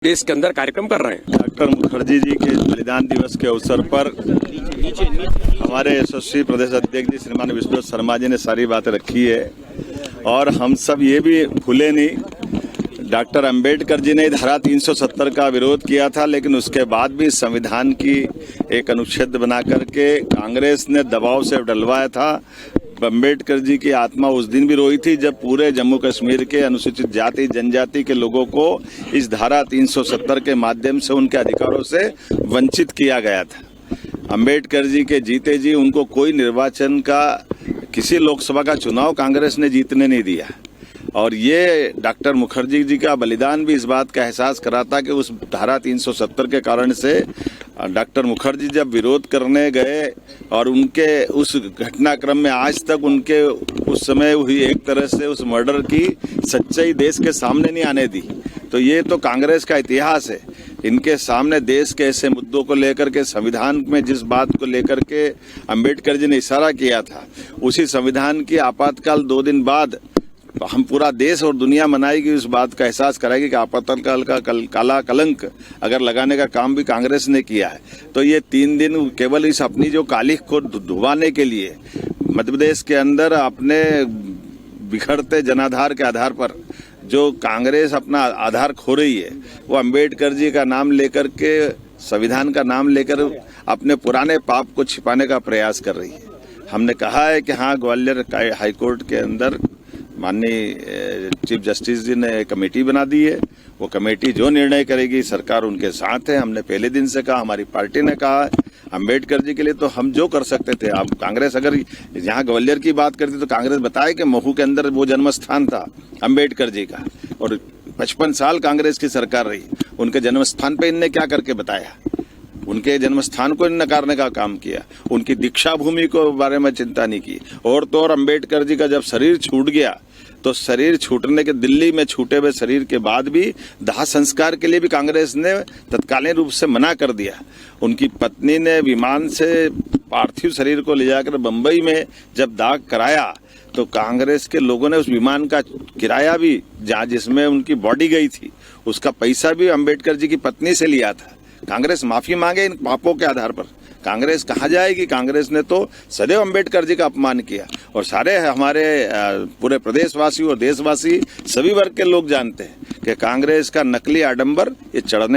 देश के अंदर कार्यक्रम कर रहे हैं। डॉक्टर मुखर्जी जी के बलिदान दिवस के अवसर पर हमारे यशस्वी प्रदेश अध्यक्ष जी श्रीमान विश्वनाथ शर्मा जी ने सारी बातें रखी है और हम सब ये भी भूले नहीं। डॉक्टर अंबेडकर जी ने धारा 370 का विरोध किया था, लेकिन उसके बाद भी संविधान की एक अनुच्छेद बना करके कांग्रेस ने दबाव से डलवाया था। अंबेडकर जी की आत्मा उस दिन भी रोई थी जब पूरे जम्मू कश्मीर के अनुसूचित जाति जनजाति के लोगों को इस धारा 370 के माध्यम से उनके अधिकारों से वंचित किया गया था। अंबेडकर जी के जीते जी उनको कोई निर्वाचन का किसी लोकसभा का चुनाव कांग्रेस ने जीतने नहीं दिया और ये डॉक्टर मुखर्जी जी का बलिदान भी इस बात का एहसास कराता कि उस धारा 370 के कारण से डॉक्टर मुखर्जी जब विरोध करने गए और उनके उस घटनाक्रम में आज तक उनके उस समय हुई एक तरह से उस मर्डर की सच्चाई देश के सामने नहीं आने दी। तो ये तो कांग्रेस का इतिहास है। इनके सामने देश के ऐसे मुद्दों को लेकर के संविधान में जिस बात को लेकर के अंबेडकर जी ने इशारा किया था, उसी संविधान की आपातकाल 2 दिन बाद हम पूरा देश और दुनिया मनाएगी, उस बात का एहसास कराएगी कि आपातकाल का काला कलंक अगर लगाने का काम भी कांग्रेस ने किया है। तो ये 3 दिन केवल इस अपनी जो कालिख को धुवाने के लिए मध्य प्रदेश के अंदर अपने बिखरते जनाधार के आधार पर जो कांग्रेस अपना आधार खो रही है, वो अंबेडकर जी का नाम लेकर के संविधान का नाम लेकर अपने पुराने पाप को छिपाने का प्रयास कर रही है। हमने कहा है कि हाँ, ग्वालियर हाईकोर्ट के अंदर माननीय चीफ जस्टिस जी ने कमेटी बना दी है। वो कमेटी जो निर्णय करेगी सरकार उनके साथ है। हमने पहले दिन से कहा, हमारी पार्टी ने कहा है। अंबेडकर जी के लिए तो हम जो कर सकते थे। अब कांग्रेस अगर यहाँ ग्वालियर की बात करती तो कांग्रेस बताए कि महू के अंदर वो जन्म स्थान था अंबेडकर जी का और 55 साल कांग्रेस की सरकार रही, उनके जन्म स्थान पर इनने क्या करके बताया? उनके जन्म स्थान को नकारने का काम किया, उनकी दीक्षा भूमि को बारे में चिंता नहीं की। और तो और अंबेडकर जी का जब शरीर छूट गया तो शरीर छूटने के दिल्ली में छूटे हुए शरीर के बाद भी दाह संस्कार के लिए भी कांग्रेस ने तत्कालीन रूप से मना कर दिया। उनकी पत्नी ने विमान से पार्थिव शरीर को ले जाकर बम्बई में जब दाह कराया तो कांग्रेस के लोगों ने उस विमान का किराया भी, जहाँ जिसमें उनकी बॉडी गई थी, उसका पैसा भी अंबेडकर जी की पत्नी से लिया था। कांग्रेस माफी मांगे इन पापों के आधार पर। कांग्रेस कहाँ जाएगी? कांग्रेस ने तो सदैव अंबेडकर जी का अपमान किया और सारे हमारे पूरे प्रदेशवासी और देशवासी सभी वर्ग के लोग जानते हैं कि कांग्रेस का नकली आडंबर ये चढ़ने